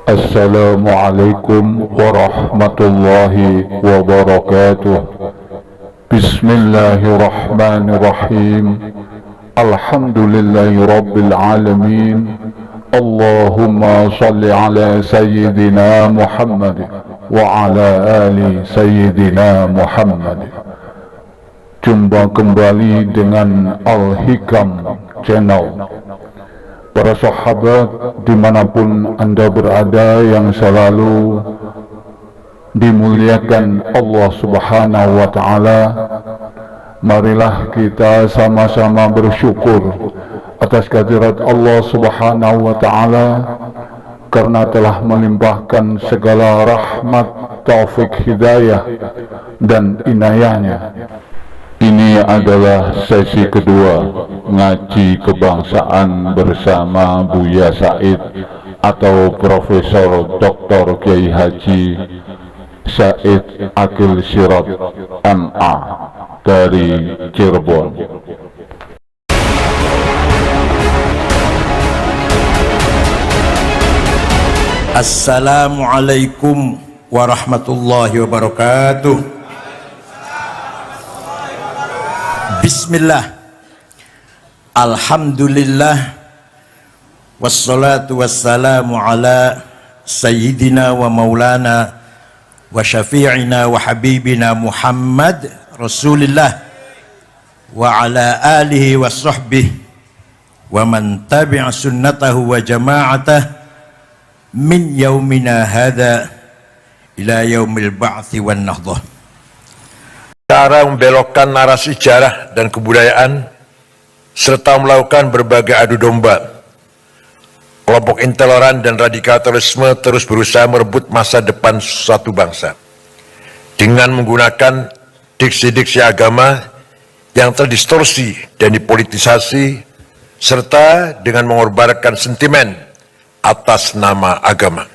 Assalamualaikum warahmatullahi wabarakatuh. Bismillahirrahmanirrahim. Alhamdulillahi rabbil alamin. Allahumma salli ala sayyidina Muhammad wa ala ali sayyidina Muhammad. Jumpa kembali dengan Al-Hikam Channel. Para sahabat dimanapun Anda berada yang selalu dimuliakan Allah Subhanahu wa Ta'ala, marilah kita sama-sama bersyukur atas kehadirat Allah Subhanahu wa Ta'ala karena telah melimpahkan segala rahmat, taufik, hidayah dan inayahnya. Ini adalah sesi kedua ngaji kebangsaan bersama Buya Said atau Profesor Dr. Kiai Haji Said Akil Sirot MA dari Cirebon. Assalamualaikum warahmatullahi wabarakatuh. Bismillah, alhamdulillah, wassalatu wassalamu ala sayyidina wa maulana wa syafi'ina wa habibina Muhammad Rasulillah wa ala alihi wa sahbihi wa man tabi'a sunnatahu wa jama'atah min yaumina hadha ila yaumil ba'thi wan nahdah. Cara membelokkan narasi sejarah dan kebudayaan serta melakukan berbagai adu domba. Kelompok intoleran dan radikalisme terus berusaha merebut masa depan suatu bangsa dengan menggunakan diksi-diksi agama yang terdistorsi dan dipolitisasi serta dengan mengorbankan sentimen atas nama agama.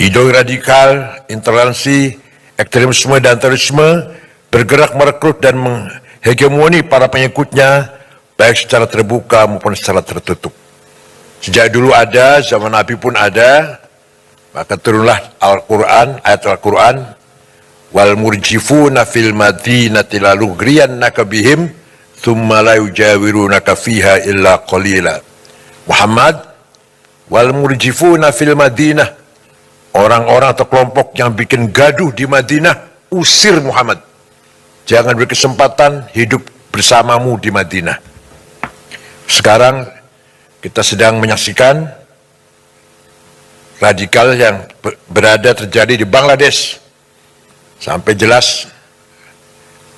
Ideologi radikal, intoleransi, ekstremisme dan terorisme bergerak merekrut dan menghegemoni para pengikutnya baik secara terbuka maupun secara tertutup. Sejak dulu ada, zaman Nabi pun ada, maka turunlah Al-Quran, ayat Al-Quran, wal murjifuna fil madinati la lughriyannaka bihim thumma la yujawirunaka fiha illa qalila. Muhammad, wal murjifuna fil madinah, orang-orang atau kelompok yang bikin gaduh di Madinah, usir Muhammad. Jangan berkesempatan hidup bersamamu di Madinah. Sekarang kita sedang menyaksikan radikal yang berada terjadi di Bangladesh. Sampai jelas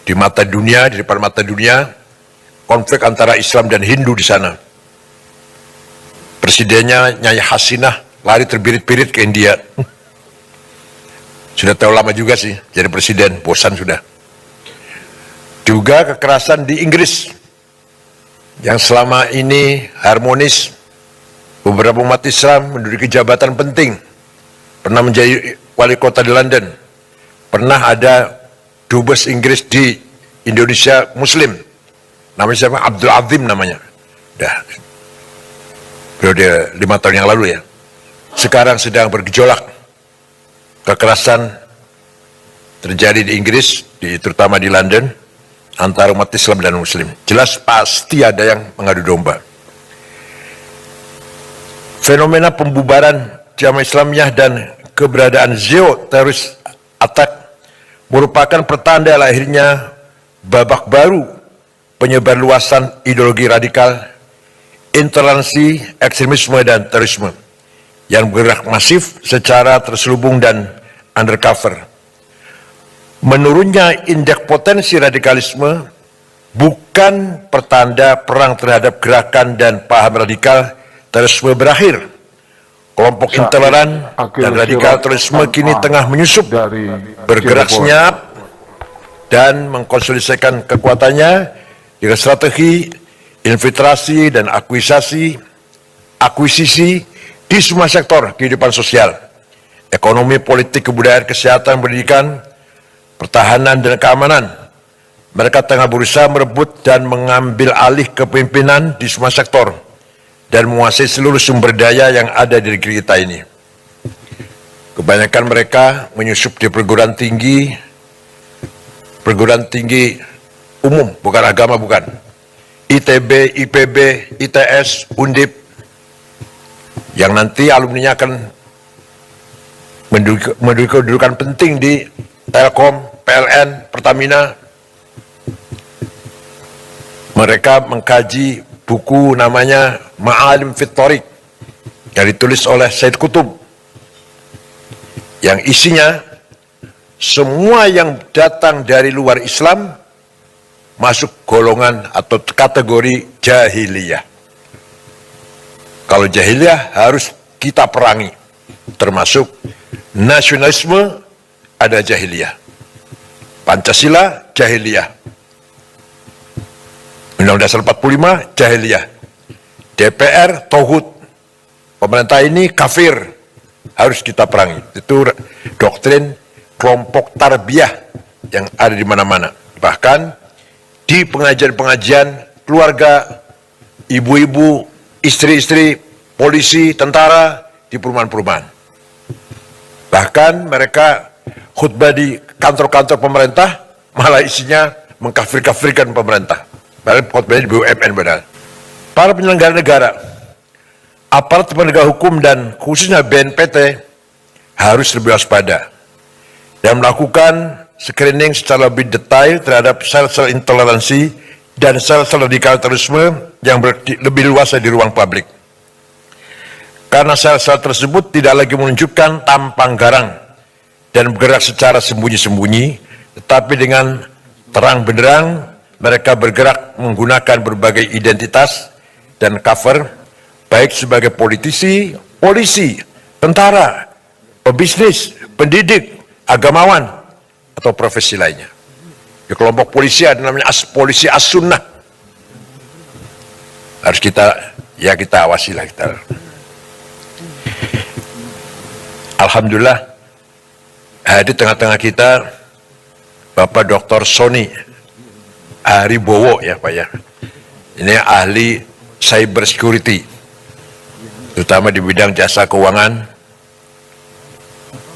di mata dunia, di depan mata dunia, konflik antara Islam dan Hindu di sana. Presidennya Nyai Hasinah lari terbirit-birit ke India. Sudah terlalu lama juga sih jadi presiden, bosan sudah. Juga kekerasan di Inggris yang selama ini harmonis. Beberapa umat Islam menduduki jabatan penting, pernah menjadi wali kota di London, pernah ada dubes Inggris di Indonesia Muslim, namanya siapa? Abdul Azim namanya. Dah periode 5 tahun yang lalu ya. Sekarang sedang bergejolak kekerasan terjadi di Inggris, terutama di London, antara umat Islam dan Muslim. Jelas pasti ada yang mengadu domba. Fenomena pembubaran Jamaah Islamiyah dan keberadaan teroris attack merupakan pertanda lahirnya babak baru penyebar luasan ideologi radikal, intoleransi, ekstremisme dan terorisme yang bergerak masif secara terselubung dan undercover. Menurunnya indeks potensi radikalisme bukan pertanda perang terhadap gerakan dan paham radikal terorisme berakhir. Kelompok intoleran dan radikal terorisme kini tengah menyusup, bergerak senyap dan mengkonsolidasikan kekuatannya dengan strategi infiltrasi dan akuisisi di semua sektor kehidupan sosial, ekonomi, politik, kebudayaan, kesehatan, pendidikan, pertahanan dan keamanan. Mereka tengah berusaha merebut dan mengambil alih kepemimpinan di semua sektor dan menguasai seluruh sumber daya yang ada di negeri kita ini. Kebanyakan mereka menyusup di perguruan tinggi umum, bukan agama, bukan. ITB, IPB, ITS, Undip, yang nanti alumninya akan menduduki kedudukan penting di Telkom, PLN, Pertamina. Mereka mengkaji buku namanya Ma'alim fit Thoriq yang ditulis oleh Said Qutb, yang isinya semua yang datang dari luar Islam masuk golongan atau kategori jahiliyah. Kalau jahiliyah harus kita perangi, termasuk nasionalisme ada jahiliyah, Pancasila jahiliyah, Undang-Undang Dasar 45 jahiliyah, DPR tauhid, pemerintah ini kafir, harus kita perangi. Itu doktrin kelompok tarbiyah yang ada di mana-mana. Bahkan di pengajian-pengajian keluarga, ibu-ibu, istri-istri, polisi, tentara di perumahan-perumahan. Bahkan mereka khutbah di kantor-kantor pemerintah malah isinya mengkafir-kafirkan pemerintah. Padahal khutbahnya di BUMN padahal. Para penyelenggara negara, aparat penegak hukum dan khususnya BNPT harus lebih waspada dan melakukan screening secara lebih detail terhadap sel-sel intoleransi dan sel-sel radikal terorisme yang lebih luas di ruang publik. Karena sel-sel tersebut tidak lagi menunjukkan tampang garang dan bergerak secara sembunyi-sembunyi, tetapi dengan terang benderang mereka bergerak menggunakan berbagai identitas dan cover, baik sebagai politisi, polisi, tentara, pebisnis, pendidik, agamawan, atau profesi lainnya. Di kelompok polisi ada namanya polisi as-sunnah. Harus kita awasi lah kita. Alhamdulillah, di tengah-tengah kita Bapak Dr. Sony Haribowo ya Pak ya. Ini ahli cyber security, terutama di bidang jasa keuangan,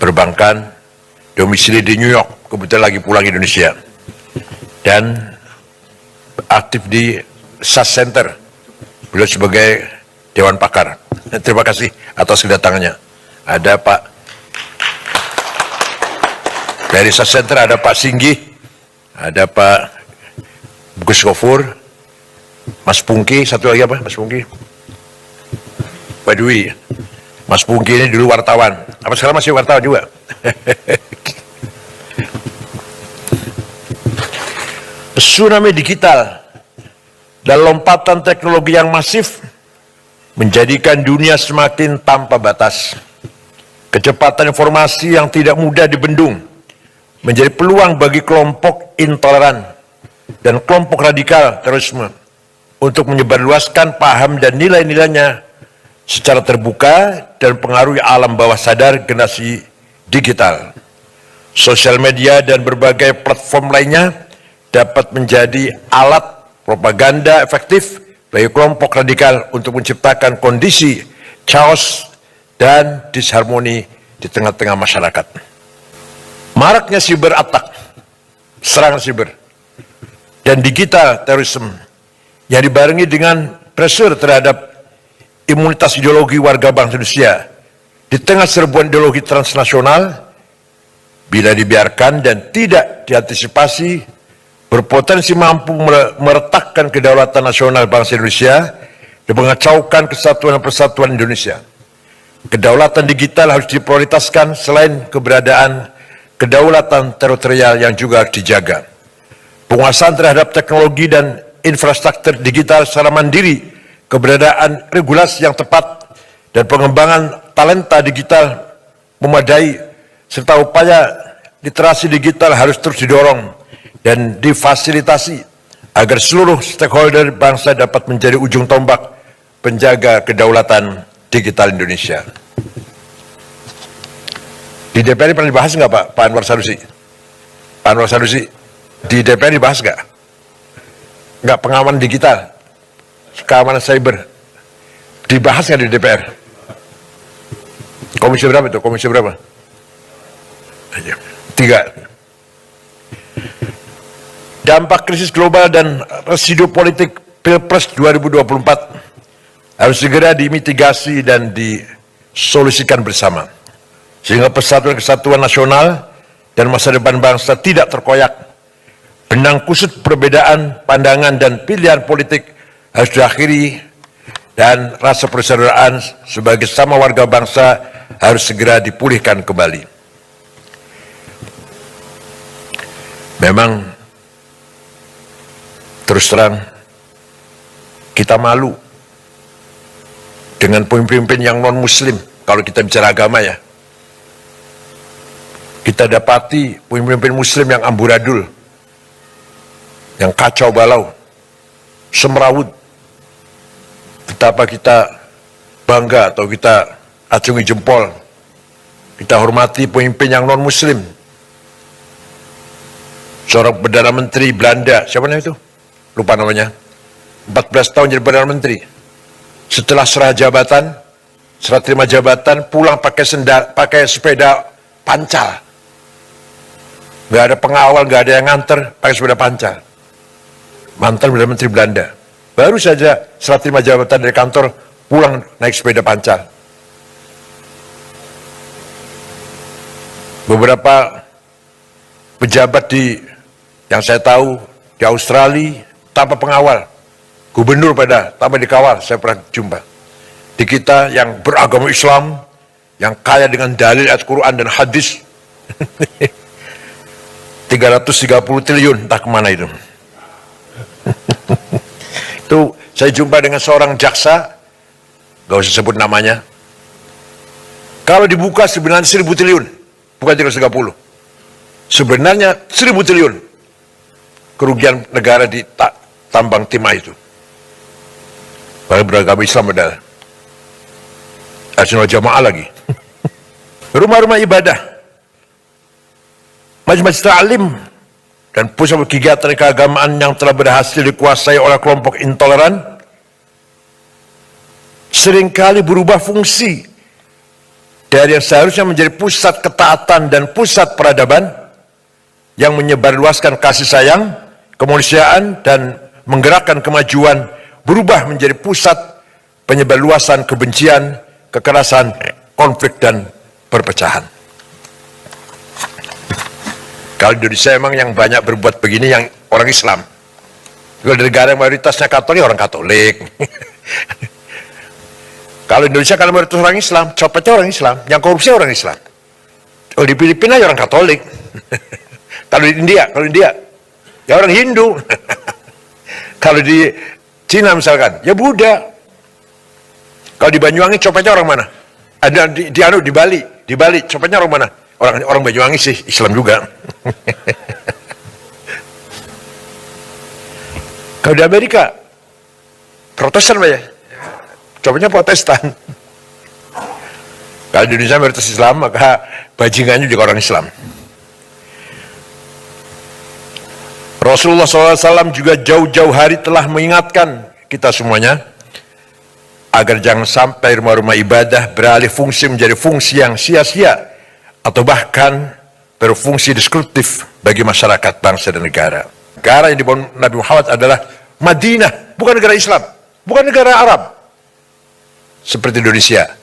perbankan, domisili di New York, kebetulan lagi pulang Indonesia, dan aktif di SAS Center. Beliau sebagai Dewan Pakar. Terima kasih atas kedatangannya. Ada Pak dari SAS Center, ada Pak Singgi, ada Pak Gus Gofur, Mas Pungki, satu lagi apa? Mas Pungki, Pak Dwi. Mas Pungki ini dulu wartawan. Apa sekarang masih wartawan juga? Tsunami digital dan lompatan teknologi yang masif menjadikan dunia semakin tanpa batas. Kecepatan informasi yang tidak mudah dibendung menjadi peluang bagi kelompok intoleran dan kelompok radikal terorisme untuk menyebarluaskan paham dan nilai-nilainya secara terbuka dan pengaruhi alam bawah sadar generasi digital. Sosial media dan berbagai platform lainnya dapat menjadi alat propaganda efektif bagi kelompok radikal untuk menciptakan kondisi chaos dan disharmoni di tengah-tengah masyarakat. Maraknya cyber attack, serangan siber, dan digital terorisme yang dibarengi dengan pressure terhadap imunitas ideologi warga bangsa Indonesia di tengah serbuan ideologi transnasional, bila dibiarkan dan tidak diantisipasi, berpotensi mampu meretakkan kedaulatan nasional bangsa Indonesia dan mengacaukan kesatuan dan persatuan Indonesia. Kedaulatan digital harus diprioritaskan selain keberadaan kedaulatan teritorial yang juga harus dijaga. Penguasaan terhadap teknologi dan infrastruktur digital secara mandiri, keberadaan regulasi yang tepat, dan pengembangan talenta digital memadai, serta upaya literasi digital harus terus didorong dan difasilitasi agar seluruh stakeholder bangsa dapat menjadi ujung tombak penjaga kedaulatan digital Indonesia. Di DPR pernah dibahas nggak Pak Anwar Sanusi? Pak Anwar Sanusi, di DPR dibahas nggak? Nggak, pengamanan digital, keamanan cyber, dibahas nggak di DPR? Komisi berapa itu? Komisi berapa? Ketiga, dampak krisis global dan residu politik Pilpres 2024 harus segera dimitigasi dan disolusikan bersama, sehingga persatuan kesatuan nasional dan masa depan bangsa tidak terkoyak. Benang kusut perbedaan pandangan dan pilihan politik harus diakhiri, dan rasa persaudaraan sebagai sama warga bangsa harus segera dipulihkan kembali. Memang terus terang kita malu dengan pemimpin yang non-muslim. Kalau kita bicara agama ya, kita dapati pemimpin muslim yang amburadul, yang kacau balau, semrawut. Betapa kita bangga atau kita acungi jempol, kita hormati pemimpin yang non-muslim. Seorang Perdana Menteri Belanda, siapa namanya itu? Lupa namanya. 14 tahun jadi Perdana Menteri. Setelah serah terima jabatan, pulang pakai sepeda pancal. Gak ada pengawal, gak ada yang nganter, pakai sepeda pancal. Mantan Perdana Menteri Belanda. Baru saja serah terima jabatan dari kantor, pulang naik sepeda pancal. Beberapa pejabat yang saya tahu di Australia tanpa pengawal, gubernur tanpa dikawal, saya pernah jumpa. Di kita yang beragama Islam, yang kaya dengan dalil ayat Quran dan hadis, 330 triliun entah kemana itu. Itu saya jumpa dengan seorang jaksa, gak usah sebut namanya. Kalau dibuka sebenarnya 1000 triliun, bukan 330. Sebenarnya 1000 triliun kerugian negara di tambang timah itu. Padahal beragama Islam padahal. Arsenal jamaah lagi. Rumah-rumah ibadah, majelis ta'lim, dan pusat kegiatan keagamaan yang telah berhasil dikuasai oleh kelompok intoleran seringkali berubah fungsi dari yang seharusnya menjadi pusat ketaatan dan pusat peradaban yang menyebarluaskan kasih sayang, kemanusiaan, dan menggerakkan kemajuan, berubah menjadi pusat penyebarluasan kebencian, kekerasan, konflik, dan perpecahan. Kalau di Indonesia emang yang banyak berbuat begini yang orang Islam. Kalau di negara yang mayoritasnya Katolik, orang Katolik. Kalau Indonesia kalau mayoritas orang Islam, copetnya orang Islam, yang korupsi orang Islam. Kalau di Filipina ya orang Katolik. Kalau di India ya orang Hindu. Kalau di Cina misalkan, ya Buddha. Kalau di Banyuwangi copetnya orang mana? Ada di Bali copetnya orang mana? Orang Banyuwangi sih Islam juga. Kalau di Amerika Protestan ya, copetnya Protestan. Kalau di Indonesia mayoritas Islam, maka bajingannya juga orang Islam. Rasulullah SAW juga jauh-jauh hari telah mengingatkan kita semuanya agar jangan sampai rumah-rumah ibadah beralih fungsi menjadi fungsi yang sia-sia atau bahkan berfungsi destruktif bagi masyarakat, bangsa, dan negara. Negara yang dibangun Nabi Muhammad adalah Madinah, bukan negara Islam, bukan negara Arab seperti Indonesia.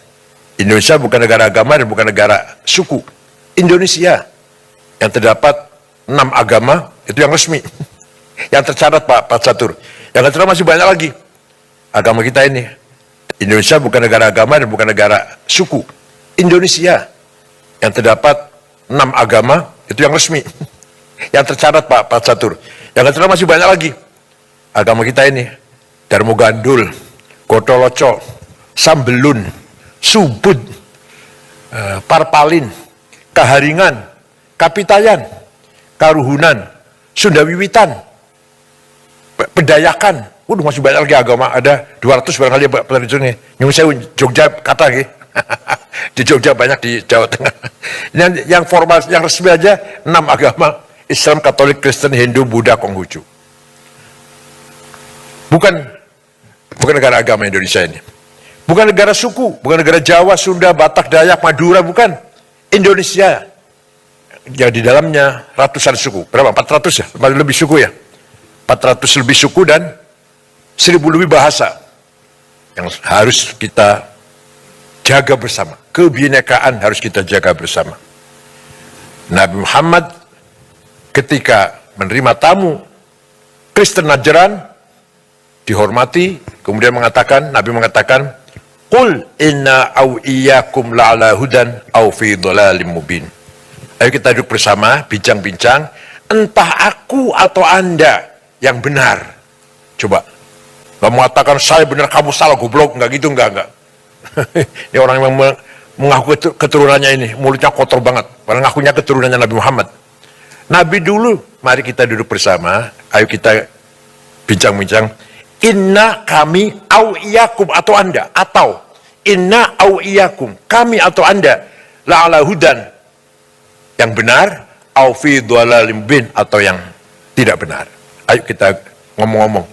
Indonesia bukan negara agama dan bukan negara suku. Indonesia yang terdapat 6 agama itu yang resmi, yang tercatat Pak Catur. Yang tercatat masih banyak lagi agama kita ini. Indonesia bukan negara agama dan bukan negara suku. Indonesia yang terdapat 6 agama itu yang resmi, yang tercatat Pak Catur. Yang tercatat masih banyak lagi agama kita ini. Darmo Gandul, Gotoloco, Sambelun, Subud, Parpalin, Kaharingan, Kapitayan, Karuhunan, Sunda Wiwitan, Pedayakan. Waduh, masih banyak lagi agama, ada 200 barangkali pada di sini. Nyuwun sewu, Jogja kata nggih. Di Jogja banyak, di Jawa Tengah. Yang formal, yang resmi aja 6 agama: Islam, Katolik, Kristen, Hindu, Buddha, Konghucu. Bukan negara agama Indonesia ini. Bukan negara suku, bukan negara Jawa, Sunda, Batak, Dayak, Madura, bukan. Indonesia yang di dalamnya ratusan suku. Berapa? 400 ya? Lebih suku ya? 400 lebih suku dan 1000 lebih bahasa yang harus kita jaga bersama. Kebinekaan harus kita jaga bersama. Nabi Muhammad ketika menerima tamu Kristen Najran dihormati, kemudian Nabi mengatakan, "Qul inna aw iyyakum la'ala hudan aw fi dhalalim mubin." Ayo kita duduk bersama, bincang-bincang, entah aku atau Anda yang benar. Coba, nggak mengatakan saya benar, kamu salah, goblok, nggak gitu, nggak. Ini orang yang mengaku keturunannya ini, mulutnya kotor banget, padahal ngakunya keturunannya Nabi Muhammad. Nabi dulu, mari kita duduk bersama, ayo kita bincang-bincang, inna kami au iyakum atau Anda, atau inna au iyakum, kami atau Anda, la'ala hudan, yang benar, au fi dhalalim mubin, atau yang tidak benar. Ayo kita ngomong-ngomong.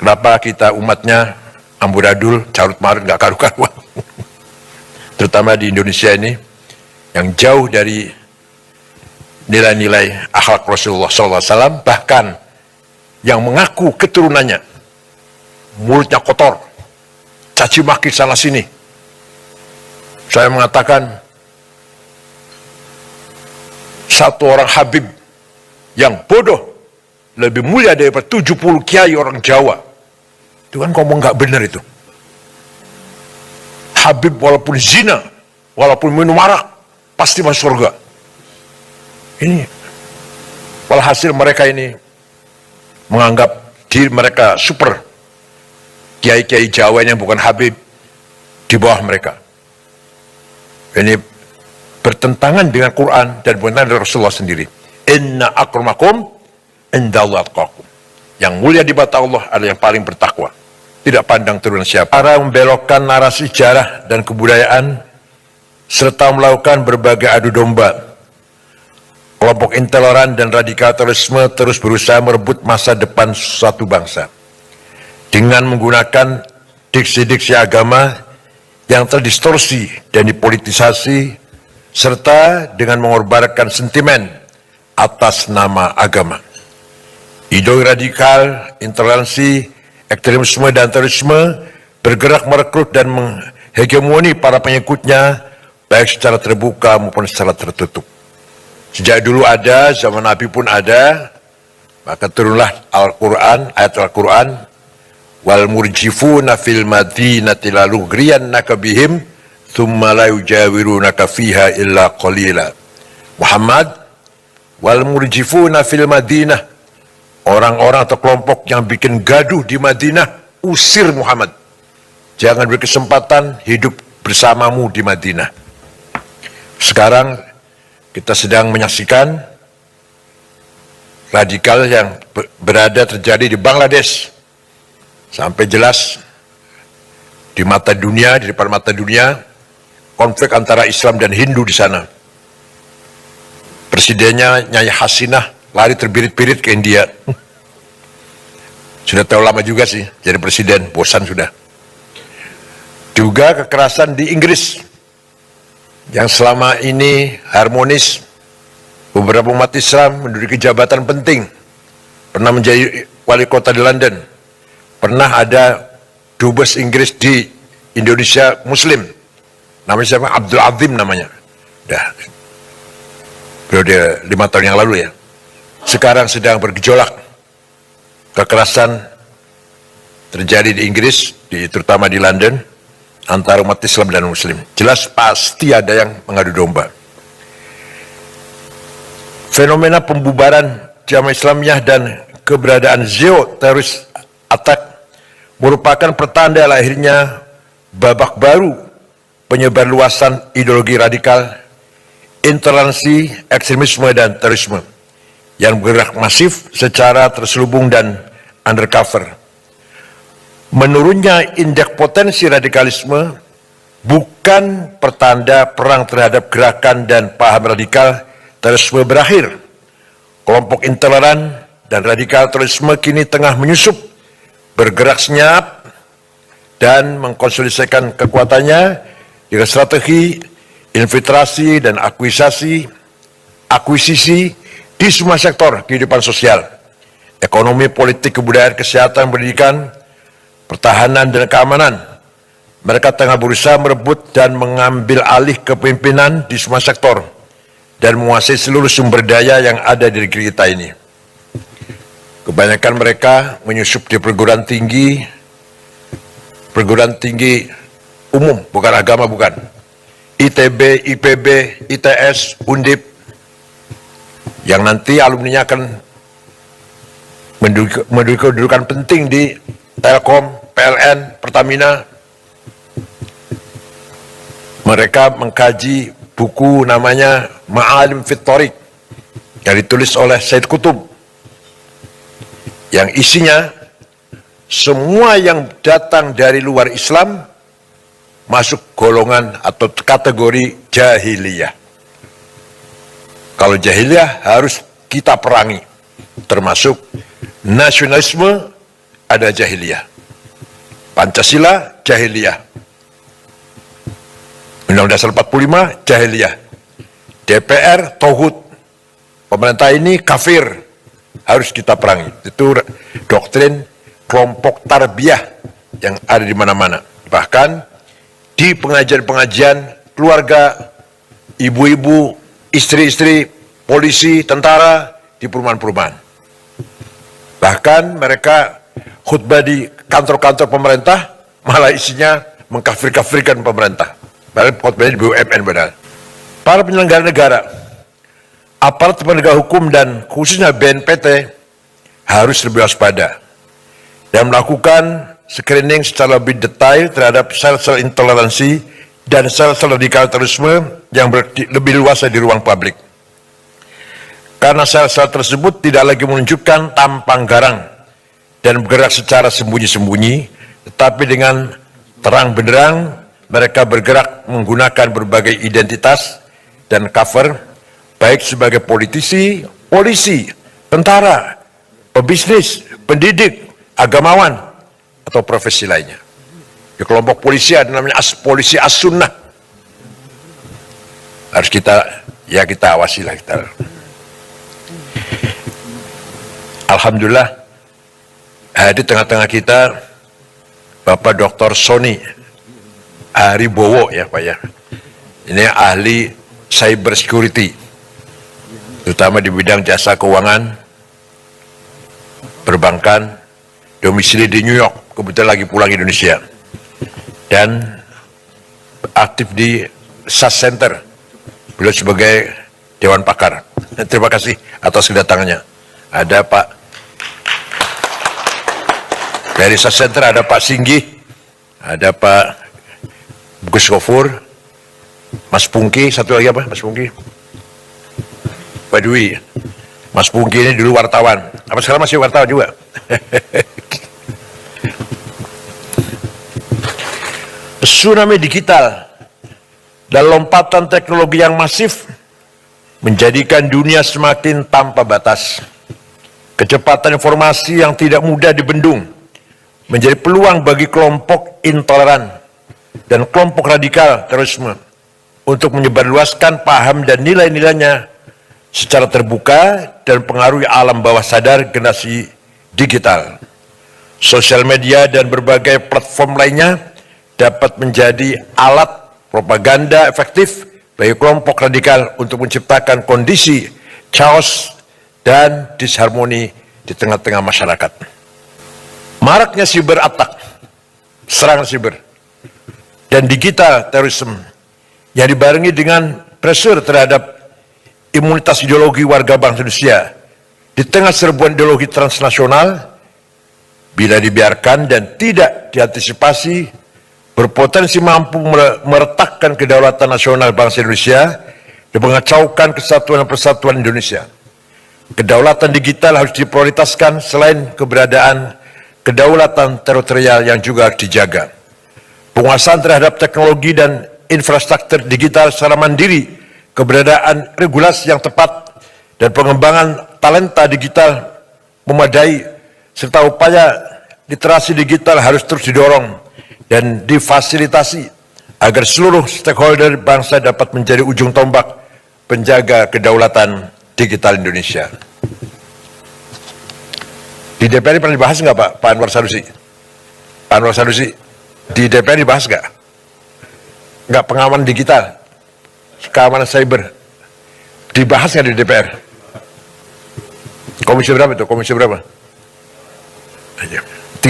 Kenapa kita umatnya amburadul, carut marut, gak karu-karuan. Terutama di Indonesia ini, yang jauh dari nilai-nilai akhlak Rasulullah SAW, bahkan yang mengaku keturunannya, mulutnya kotor, caci maki sana sini. Saya mengatakan, satu orang Habib yang bodoh, lebih mulia daripada 70 kiai orang Jawa. Itu kan ngomong gak benar itu. Habib walaupun zina, walaupun minum arak, pasti masuk surga. Ini, walhasil mereka ini menganggap diri mereka super. Kiai-kiai Jawa yang bukan Habib di bawah mereka. Ini bertentangan dengan Quran dan bertentangan dengan Rasulullah sendiri. Inna akramakum indallahi atqakum. Yang mulia di mata Allah adalah yang paling bertakwa. Tidak pandang turunan siapa. Cara membelokkan narasi sejarah dan kebudayaan serta melakukan berbagai adu domba. Kelompok intoleran dan radikalisme terus berusaha merebut masa depan suatu bangsa dengan menggunakan diksi-diksi agama yang terdistorsi dan dipolitisasi, serta dengan mengorbankan sentimen atas nama agama. Ideologi radikal, intoleransi, ekstremisme dan terorisme bergerak merekrut dan menghegemoni para pengikutnya, baik secara terbuka maupun secara tertutup. Sejak dulu ada, zaman Nabi pun ada, maka turunlah Al-Quran, ayat Al-Quran, wal murjifuna fil madinati la lughriyannaka bihim thumma la yujawirunaka fiha illa qalila. Muhammad, wal murjifuna fil madinah, orang-orang atau kelompok yang bikin gaduh di Madinah, usir Muhammad. Jangan berkesempatan hidup bersamamu di Madinah. Sekarang kita sedang menyaksikan radikal yang berada terjadi di Bangladesh. Sampai jelas di mata dunia, di depan mata dunia, konflik antara Islam dan Hindu di sana. Presidennya Nyai Hasinah lari terbirit-birit ke India. Sudah terlalu lama juga sih jadi presiden, bosan sudah. Juga kekerasan di Inggris yang selama ini harmonis, beberapa umat Islam menduduki jabatan penting, pernah menjadi wali kota di London, pernah ada dubes Inggris di Indonesia Muslim, namanya siapa? Abdul Azim namanya. Dah, periode 5 tahun yang lalu ya. Sekarang sedang bergejolak, kekerasan terjadi di Inggris, terutama di London, antara umat Islam dan Muslim. Jelas pasti ada yang mengadu domba. Fenomena pembubaran Jamaah Islamiyah dan keberadaan Zeo-Terrorist Attack merupakan pertanda lahirnya babak baru penyebar luasan ideologi radikal, intoleransi, ekstremisme, dan terorisme yang bergerak masif secara terselubung dan undercover. Menurunnya indeks potensi radikalisme bukan pertanda perang terhadap gerakan dan paham radikal terorisme berakhir. Kelompok intoleran dan radikal terorisme kini tengah menyusup, bergerak senyap, dan mengkonsolidasikan kekuatannya dengan strategi infiltrasi dan akuisasi akuisisi di semua sektor kehidupan sosial, ekonomi, politik, kebudayaan, kesehatan, pendidikan, pertahanan, dan keamanan. Mereka tengah berusaha merebut dan mengambil alih kepemimpinan di semua sektor dan menguasai seluruh sumber daya yang ada di negeri kita ini. Kebanyakan mereka menyusup di perguruan tinggi umum, bukan agama, bukan. ITB, IPB, ITS, Undip, yang nanti alumninya akan menduduki kedudukan penting di Telkom, PLN, Pertamina. Mereka mengkaji buku namanya Ma'alim fit Thoriq yang ditulis oleh Said Qutb, yang isinya semua yang datang dari luar Islam masuk golongan atau kategori jahiliyah. Kalau jahiliyah harus kita perangi, termasuk nasionalisme ada jahiliyah, Pancasila jahiliyah, Undang-Undang Dasar 45 jahiliyah, DPR tauhid, pemerintah ini kafir, harus kita perangi. Itu doktrin kelompok tarbiyah yang ada di mana-mana. Bahkan di pengajian-pengajian keluarga, ibu-ibu, istri-istri, polisi, tentara, di perumahan-perumahan. Bahkan mereka khutbah di kantor-kantor pemerintah, malah isinya mengkafir-kafirkan pemerintah. Padahal khutbahnya di BUMN padahal. Para penyelenggara negara, aparat penegak hukum dan khususnya BNPT harus lebih waspada dan melakukan screening secara lebih detail terhadap sel-sel intoleransi dan sel-sel radikal terorisme yang lebih luas di ruang publik. Karena sel-sel tersebut tidak lagi menunjukkan tampang garang dan bergerak secara sembunyi-sembunyi, tetapi dengan terang benderang mereka bergerak menggunakan berbagai identitas dan cover, baik sebagai politisi, polisi, tentara, pebisnis, pendidik, agamawan, atau profesi lainnya. Di kelompok polisi ada namanya polisi as-sunnah. Harus kita awasilah kita. Alhamdulillah, hadir di tengah-tengah kita Bapak Dr. Sony Haribowo, ya Pak ya. Ini ahli cyber security, terutama di bidang jasa keuangan, perbankan, domisili di New York, kebetulan lagi pulang Indonesia, dan aktif di SAS Center. Beliau sebagai Dewan Pakar. Terima kasih atas kedatangannya. Ada Pak dari SAS Center, ada Pak Singgi, ada Pak Gus Gofur, Mas Pungki, satu lagi apa Mas Pungki? Pak Dwi. Mas Pungki ini dulu wartawan, apa sekarang masih wartawan juga? Tsunami digital dan lompatan teknologi yang masif menjadikan dunia semakin tanpa batas. Kecepatan informasi yang tidak mudah dibendung menjadi peluang bagi kelompok intoleran dan kelompok radikal terorisme untuk menyebarluaskan paham dan nilai-nilainya secara terbuka dan pengaruhi alam bawah sadar generasi digital. Sosial media dan berbagai platform lainnya dapat menjadi alat propaganda efektif bagi kelompok radikal untuk menciptakan kondisi chaos dan disharmoni di tengah-tengah masyarakat. Maraknya cyber attack, serangan cyber, dan digital terorisme yang dibarengi dengan pressure terhadap imunitas ideologi warga bangsa Indonesia di tengah serbuan ideologi transnasional, bila dibiarkan dan tidak diantisipasi, berpotensi mampu meretakkan kedaulatan nasional bangsa Indonesia dan mengacaukan kesatuan dan persatuan Indonesia. Kedaulatan digital harus diprioritaskan selain keberadaan kedaulatan teritorial yang juga harus dijaga. Penguasaan terhadap teknologi dan infrastruktur digital secara mandiri, keberadaan regulasi yang tepat, dan pengembangan talenta digital memadai, serta upaya literasi digital harus terus didorong dan difasilitasi agar seluruh stakeholder bangsa dapat menjadi ujung tombak penjaga kedaulatan digital Indonesia. Di DPR pernah dibahas nggak Pak Anwar Sanusi? Pak Anwar Sanusi, di DPR dibahas nggak? Nggak, pengamanan digital, keamanan cyber, dibahas nggak di DPR? Komisi berapa itu? Komisi berapa? 3.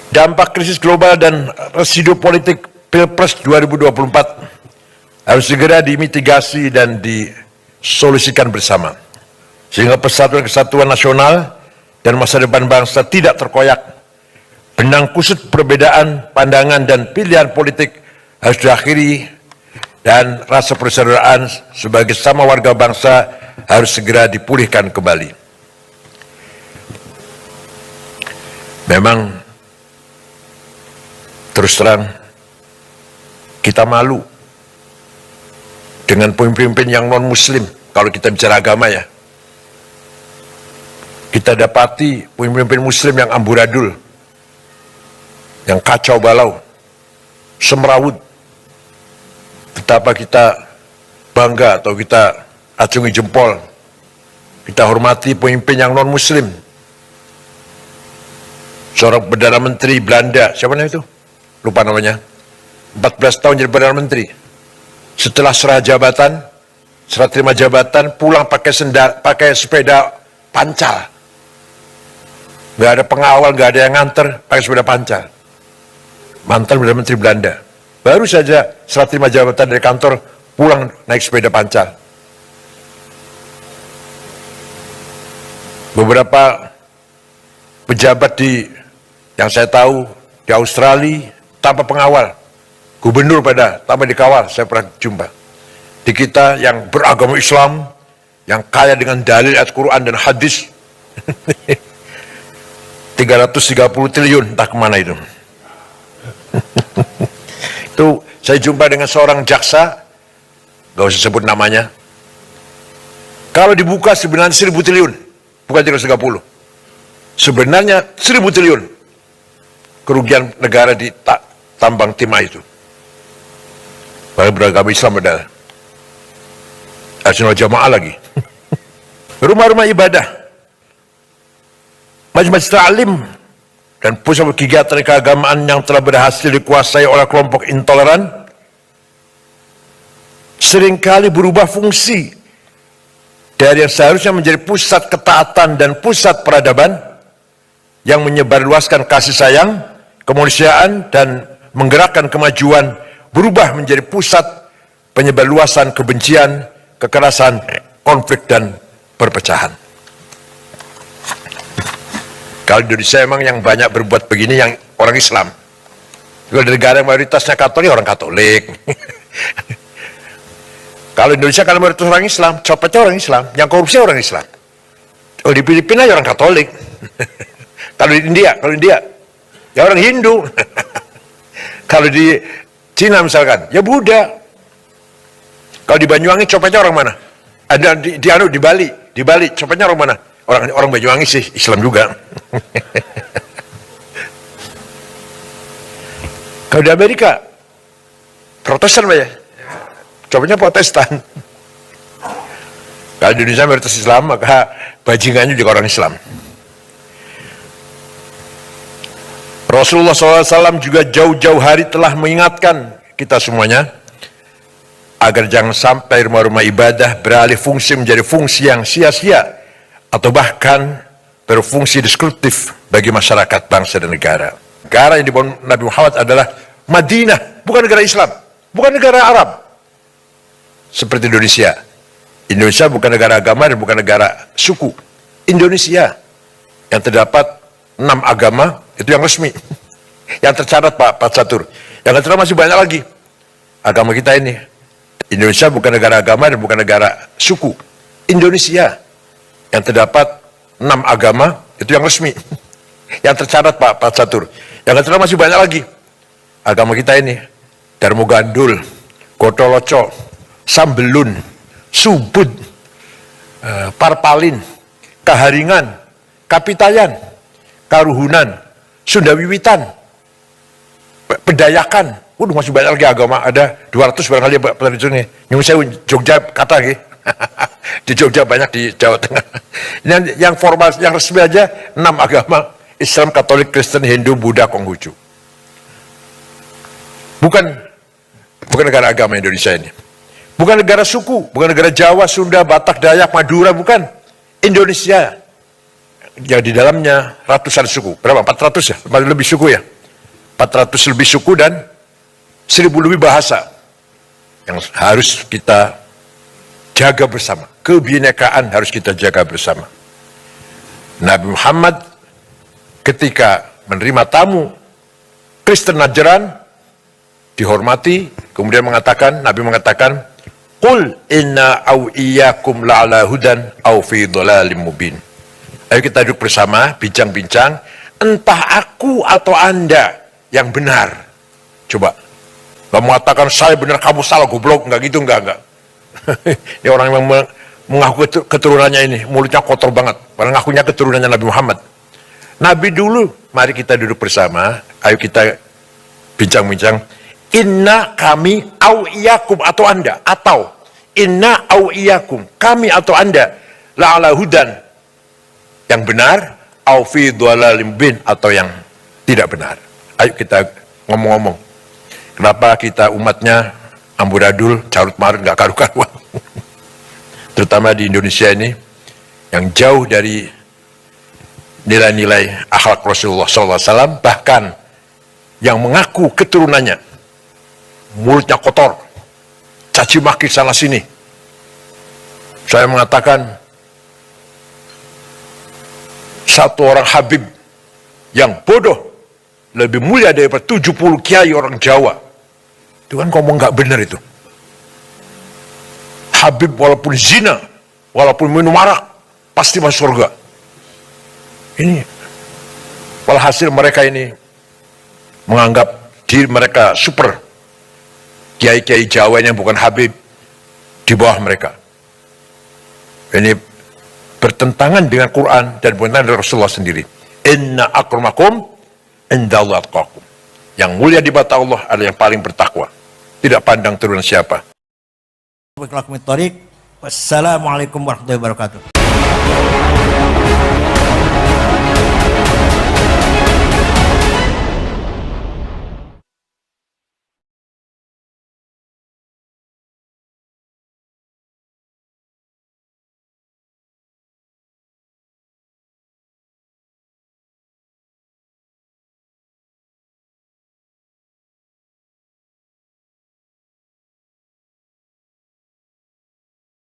Dampak krisis global dan residu politik Pilpres 2024 harus segera dimitigasi dan disolusikan bersama, sehingga persatuan kesatuan nasional dan masa depan bangsa tidak terkoyak. Benang kusut perbedaan pandangan dan pilihan politik harus diakhiri, dan rasa persaudaraan sebagai sama warga bangsa harus segera dipulihkan kembali. Memang terus terang kita malu dengan pemimpin yang non-muslim. Kalau kita bicara agama ya, kita dapati pemimpin muslim yang amburadul, yang kacau balau, semrawut. Betapa kita bangga atau kita acungi jempol, kita hormati pemimpin yang non-muslim. Seorang Perdana Menteri Belanda, siapa namanya itu? Lupa namanya. 14 tahun jadi Perdana Menteri. Setelah serah terima jabatan, pulang pakai sepeda pancal. Gak ada pengawal, gak ada yang nganter, pakai sepeda pancal. Mantan Perdana Menteri Belanda. Baru saja serah terima jabatan dari kantor, pulang naik sepeda pancal. Beberapa pejabat yang saya tahu di Australia tanpa pengawal, gubernur tanpa dikawal, saya pernah jumpa. Di kita yang beragama Islam, yang kaya dengan dalil ayat Quran dan hadis, 330 triliun, entah kemana itu. Itu saya jumpa dengan seorang jaksa, gak usah sebut namanya. Kalau dibuka sebenarnya 1000 triliun, bukan 330. Sebenarnya 1000 triliun kerugian negara di tambang timah itu. Padahal beragama Islam adalah Ahlussunnah Jamaah lagi. Rumah-rumah ibadah, majelis ta'lim, dan pusat kegiatan keagamaan yang telah berhasil dikuasai oleh kelompok intoleran seringkali berubah fungsi dari yang seharusnya menjadi pusat ketaatan dan pusat peradaban yang menyebarluaskan kasih sayang, kemanusiaan, dan menggerakkan kemajuan, berubah menjadi pusat penyebarluasan kebencian, kekerasan, konflik, dan perpecahan. Kalau di Indonesia memang yang banyak berbuat begini yang orang Islam. Kalau di negara yang mayoritasnya Katolik, orang Katolik. Kalau Indonesia kalau mayoritas orang Islam, copetnya orang Islam, yang korupsi orang Islam. Oh, di Filipina ya orang Katolik. Kalau di India ya orang Hindu. Kalau di Cina misalkan, ya Buddha. Kalau di Banyuwangi copetnya orang mana? Ada di Bali copetnya orang mana? Orang Banyuwangi sih Islam juga. Kalau di Amerika Protestan ya, copetnya Protestan. Kalau di Indonesia mayoritas Islam, maka bajingannya juga orang Islam. Rasulullah SAW juga jauh-jauh hari telah mengingatkan kita semuanya agar jangan sampai rumah-rumah ibadah beralih fungsi menjadi fungsi yang sia-sia atau bahkan berfungsi destruktif bagi masyarakat, bangsa, dan negara. Negara yang dibangun Nabi Muhammad adalah Madinah, bukan negara Islam, bukan negara Arab seperti Indonesia. Indonesia bukan negara agama dan bukan negara suku. Indonesia yang terdapat 6 agama, itu yang resmi, yang tercatat Pak Catur. Yang tercatat masih banyak lagi agama kita ini. Indonesia bukan negara agama dan bukan negara suku. Indonesia yang terdapat 6 agama, itu yang resmi, yang tercatat Pak Catur. Yang tercatat masih banyak lagi agama kita ini. Darmo Gandul, Gotoloco, Sambelun, Subud, Parpalin, Kaharingan, Kapitayan, Karuhunan, Sunda Wiwitan, Pedayakan, Waduh, masih banyak lagi agama, ada 200 barangkali pada di sini. Nyung Sewu, Jogja kata gitu. Di Jogja banyak, di Jawa Tengah. Yang formal, yang resmi aja 6 agama: Islam, Katolik, Kristen, Hindu, Buddha, Konghucu. Bukan negara agama Indonesia ini. Bukan negara suku, bukan negara Jawa, Sunda, Batak, Dayak, Madura, bukan. Indonesia yang di dalamnya ratusan suku. Berapa? 400 ya? Lebih suku ya? 400 lebih suku dan 1000 lebih bahasa yang harus kita jaga bersama. Kebinekaan harus kita jaga bersama. Nabi Muhammad ketika menerima tamu Kristen Najran dihormati, kemudian Nabi mengatakan, "Qul inna aw iyyakum la'ala hudan aw fi dhalalim mubin." Ayo kita duduk bersama, bincang-bincang, entah aku atau Anda yang benar. Coba, nggak mengatakan saya benar kamu salah, goblok, nggak gitu, nggak. Ini orang yang mengaku keturunannya ini, mulutnya kotor banget, padahal ngakunya keturunannya Nabi Muhammad. Nabi dulu, mari kita duduk bersama, ayo kita bincang-bincang. Inna kami au iyakum atau Anda, atau inna au iyakum kami atau Anda la'ala hudan yang benar, au fi dhalalim bin atau yang tidak benar. Ayo kita ngomong-ngomong. Kenapa kita umatnya amburadul, carut marut, nggak karu-karuan? Terutama di Indonesia ini yang jauh dari nilai-nilai akhlak Rasulullah SAW, bahkan yang mengaku keturunannya mulutnya kotor, caci maki sana sini. Saya mengatakan satu orang Habib yang bodoh lebih mulia daripada 70 kiai orang Jawa. Itu kan ngomong nggak benar itu. Habib walaupun zina, walaupun minum arak, pasti masuk surga. Ini walhasil mereka ini menganggap diri mereka super. Kiai-kiai Jawa yang bukan Habib di bawah mereka. Ini bertentangan dengan Quran dan bertentangan dengan Rasulullah sendiri. Inna akramakum indallahi atqakum. Yang mulia di mata Allah adalah yang paling bertakwa. Tidak pandang turunan siapa. Wassalamualaikum warahmatullahi wabarakatuh.